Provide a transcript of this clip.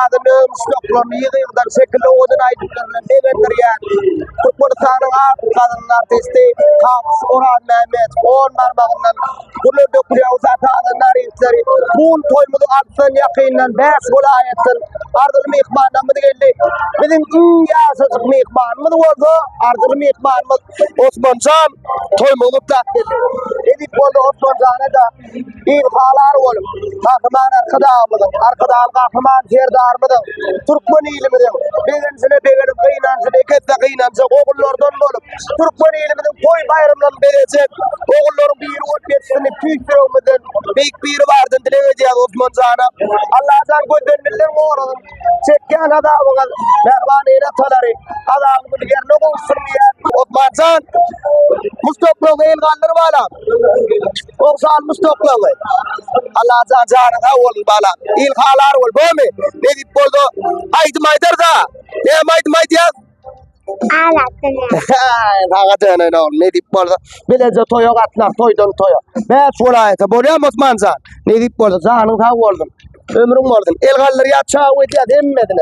adını Stockholm yığıdan şekilde odun aydınlarına ne gönderiyen Türkmenistan'ın kadınlar testi Kaps, Orhan Mehmet, Oğuz Marmağı'ndan bunu dökülüyor uzakta adınlar işleri Bul toymudu atsın yakinen 5 vilayetin ardılı mihmanına mı geldi bizim yasızlık mihmanımız oldu ardılı mihmanımız Osman Can toymudu da geldi dedik oldu Osman Can'a da İlhalar olup kahraman arkada kahraman serdarmıdır Türkmen ilimizin birincisine beğenip kıyınansın ekette kıyınansın oğullardan olup Türkmen ilimizin toy bayramlarını verecek oğulların bir ot geçsini püstürümüzün büyük bir vardın dileyeceğiz Osman Can'a Allah'tan gönderdilerin oğlum çekken adamın mehvanıyla taları adamın yerine olsun diye Osman Can Mustafa'nın elgalları bala Oğuzhan Mustafa'nın Allah'tan Can'a olun bala İlhalar ol böyle ne deyip oldu haydi maydar da ne maydı yaz Hakikaten ne oldu ne deyip oldu bilece toya katlar toydan toya ben solayete buraya Osman Can ne deyip oldu Can'ın ta oldum ömrüm oldum elgalları ya çağı ödeyed emmedine